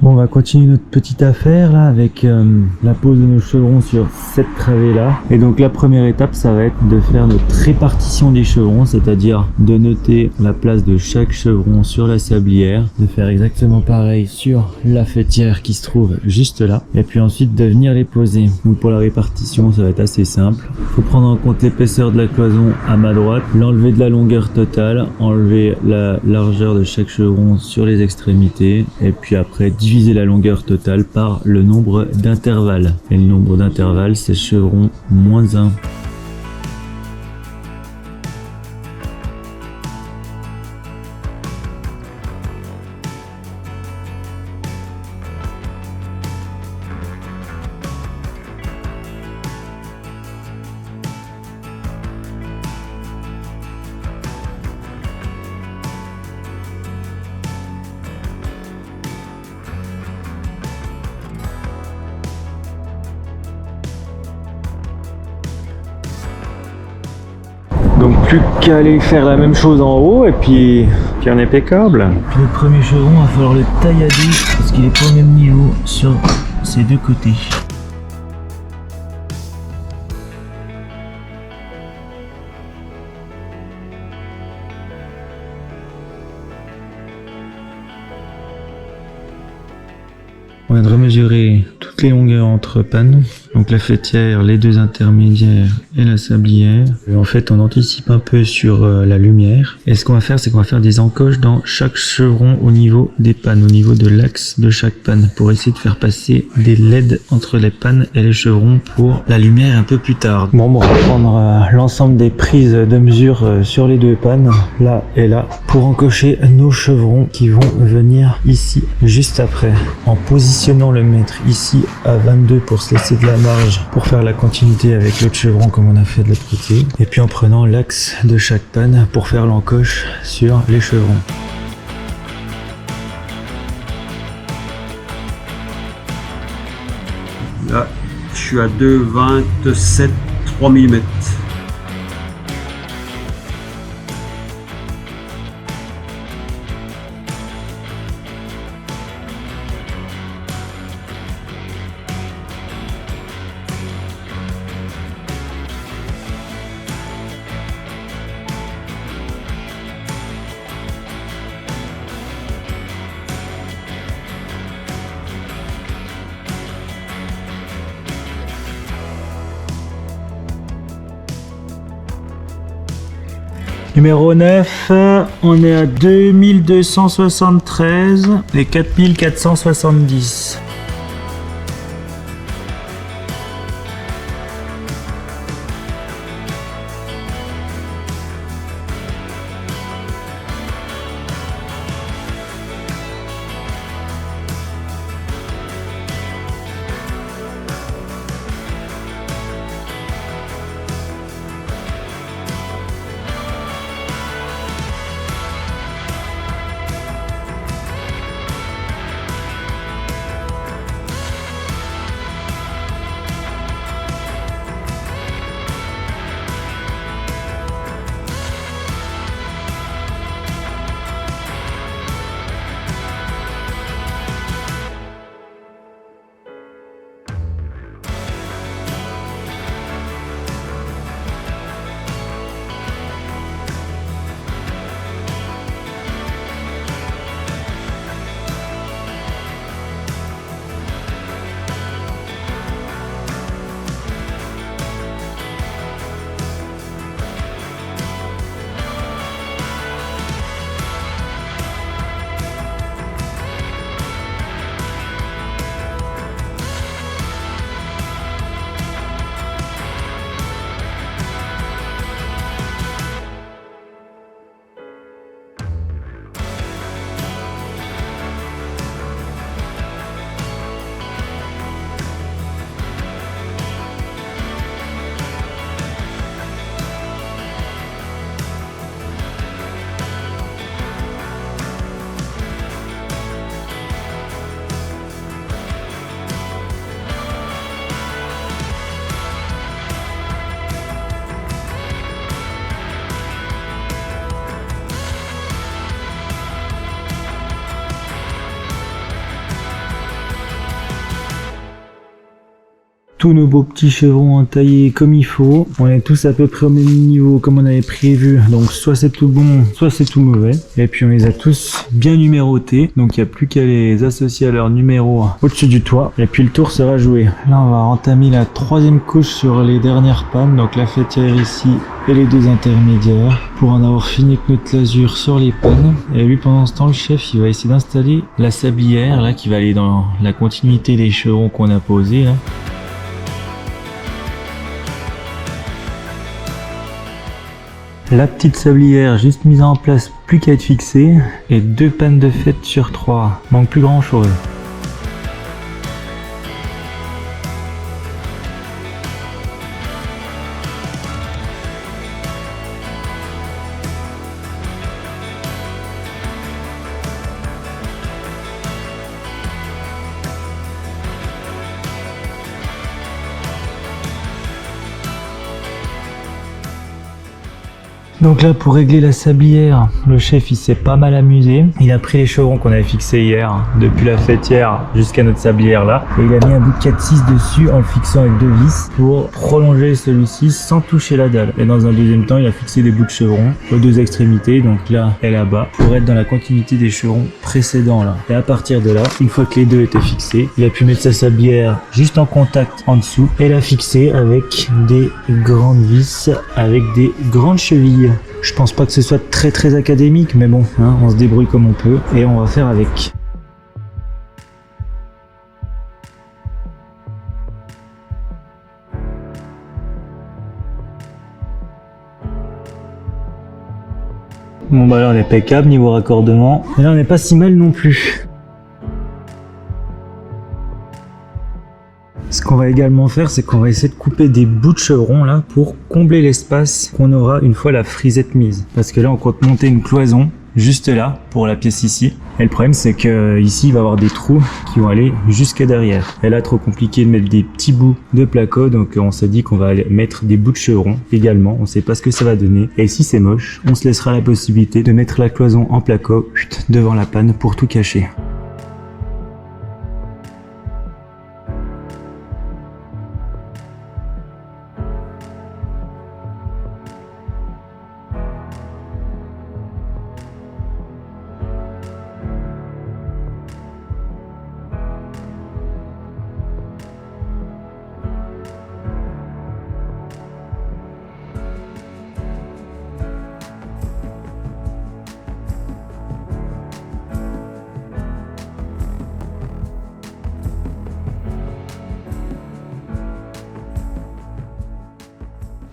Bon, on va continuer notre petite affaire là avec la pose de nos chevrons sur cette travée là. Et donc la première étape, ça va être de faire notre répartition des chevrons, c'est-à-dire de noter la place de chaque chevron sur la sablière, de faire exactement pareil sur la faîtière qui se trouve juste là, et puis ensuite de venir les poser. Donc pour la répartition, ça va être assez simple. Il faut prendre en compte l'épaisseur de la cloison à ma droite, l'enlever de la longueur totale, enlever la largeur de chaque chevron sur les extrémités, et puis après diviser la longueur totale par le nombre d'intervalles. Et le nombre d'intervalles, c'est chevron moins 1. Donc plus qu'à aller faire la même chose en haut et puis on est impeccable. Puis le premier chevron, il va falloir le taillader parce qu'il est pas au même niveau sur ces deux côtés. On viendra mesurer toutes les longueurs entre pannes, donc la faîtière, les deux intermédiaires et la sablière. Et en fait, on anticipe un peu sur la lumière. Et ce qu'on va faire, c'est qu'on va faire des encoches dans chaque chevron au niveau des pannes, au niveau de l'axe de chaque panne, pour essayer de faire passer des LED entre les pannes et les chevrons pour la lumière un peu plus tard. Bon, on va prendre l'ensemble des prises de mesure sur les deux pannes, là et là, pour encocher nos chevrons qui vont venir ici juste après, en positionnant le mètre ici à 22 pour se laisser de la marge pour faire la continuité avec l'autre chevron comme on a fait de l'autre côté, et puis en prenant l'axe de chaque panne pour faire l'encoche sur les chevrons. Là, je suis à 2,27 3 mm. Numéro 9, on est à 2273 et 4470. tous nos beaux petits chevrons entaillés comme il faut. On est tous à peu près au même niveau comme on avait prévu. Donc soit c'est tout bon, soit c'est tout mauvais. Et puis on les a tous bien numérotés. Donc il n'y a plus qu'à les associer à leur numéro au-dessus du toit. Et puis le tour sera joué. Là on va entamer la troisième couche sur les dernières pannes. Donc la fêtière ici et les deux intermédiaires pour en avoir fini avec notre lasure sur les pannes. Et lui pendant ce temps le chef il va essayer d'installer la sablière là qui va aller dans la continuité des chevrons qu'on a posés là. La petite sablière juste mise en place, plus qu'à être fixée, et 2 pannes de fête sur 3, manque plus grand chose. Donc là pour régler la sablière, le chef il s'est pas mal amusé. Il a pris les chevrons qu'on avait fixés hier, depuis la fêtière jusqu'à notre sablière là. Et il a mis un bout de 4-6 dessus en le fixant avec 2 vis pour prolonger celui-ci sans toucher la dalle. Et dans un deuxième temps il a fixé des bouts de chevrons aux 2 extrémités, donc là et là-bas, pour être dans la continuité des chevrons précédents là. Et à partir de là, une fois que les deux étaient fixés, il a pu mettre sa sablière juste en contact en dessous et la fixer avec des grandes vis, avec des grandes chevilles. Je pense pas que ce soit très académique, mais bon, hein, on se débrouille comme on peut et on va faire avec. Bon bah là on est impeccable niveau raccordement, mais là on n'est pas si mal non plus. Ce qu'on va également faire, c'est qu'on va essayer de couper des bouts de chevron là pour combler l'espace qu'on aura une fois la frisette mise. Parce que là, on compte monter une cloison juste là pour la pièce ici. Et le problème, c'est que ici, il va y avoir des trous qui vont aller jusque derrière. Et là, trop compliqué de mettre des petits bouts de placo, donc on s'est dit qu'on va mettre des bouts de chevron également. On sait pas ce que ça va donner. Et si c'est moche, on se laissera la possibilité de mettre la cloison en placo devant la panne pour tout cacher.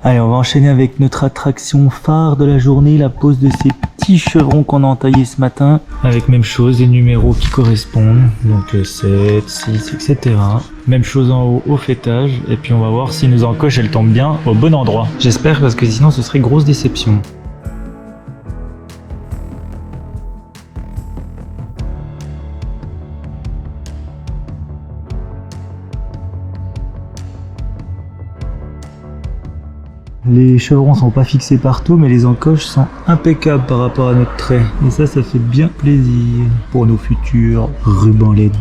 Allez, on va enchaîner avec notre attraction phare de la journée, la pose de ces petits chevrons qu'on a entaillés ce matin, avec même chose, les numéros qui correspondent, donc 7, 6, etc. Même chose en haut au fêtage, et puis on va voir si nos encoches elles tombent bien au bon endroit. J'espère, parce que sinon ce serait grosse déception. Les chevrons sont pas fixés partout, mais les encoches sont impeccables par rapport à notre trait. Et ça fait bien plaisir pour nos futurs rubans LED.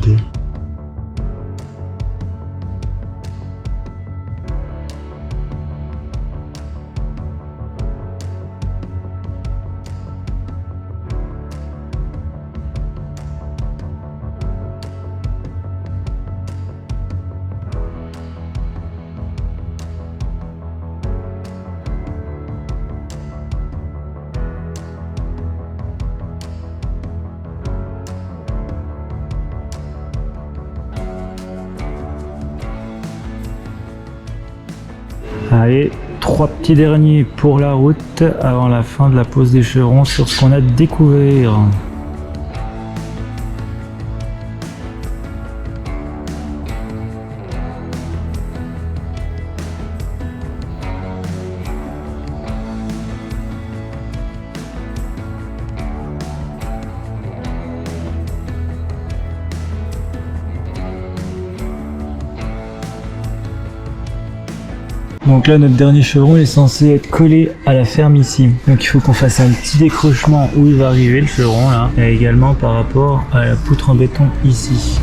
Allez, 3 petits derniers pour la route avant la fin de la pose des chevrons sur ce qu'on a découvert. Donc là notre dernier chevron est censé être collé à la ferme ici. Donc il faut qu'on fasse un petit décrochement où il va arriver le chevron là. Et également par rapport à la poutre en béton ici.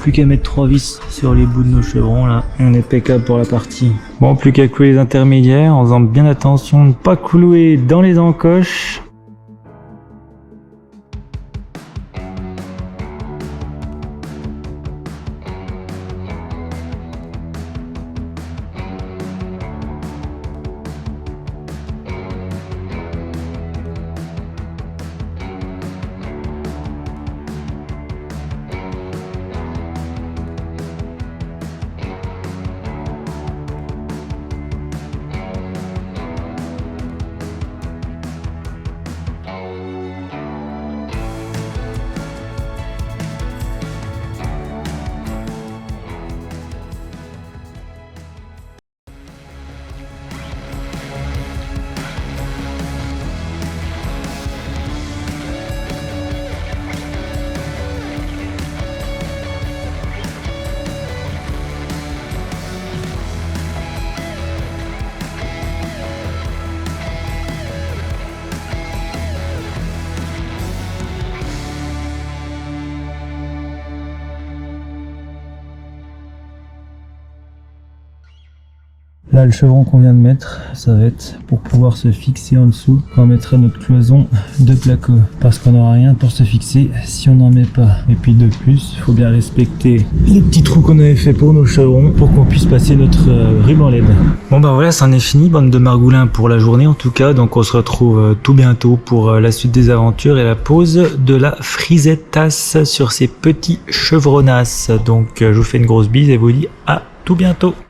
Plus qu'à mettre 3 vis sur les bouts de nos chevrons là, et on est impeccable pour la partie. Bon, plus qu'à clouer les intermédiaires en faisant bien attention de ne pas clouer dans les encoches. Là, le chevron qu'on vient de mettre, ça va être pour pouvoir se fixer en dessous quand on mettra notre cloison de placo. Parce qu'on n'aura rien pour se fixer si on n'en met pas. Et puis de plus, il faut bien respecter les petits trous qu'on avait fait pour nos chevrons pour qu'on puisse passer notre ruban LED. Bon bah voilà, ça en est fini, bande de margoulins pour la journée en tout cas. Donc on se retrouve tout bientôt pour la suite des aventures et la pose de la frisette-tasse sur ces petits chevronnasses. Donc je vous fais une grosse bise et vous dis à tout bientôt.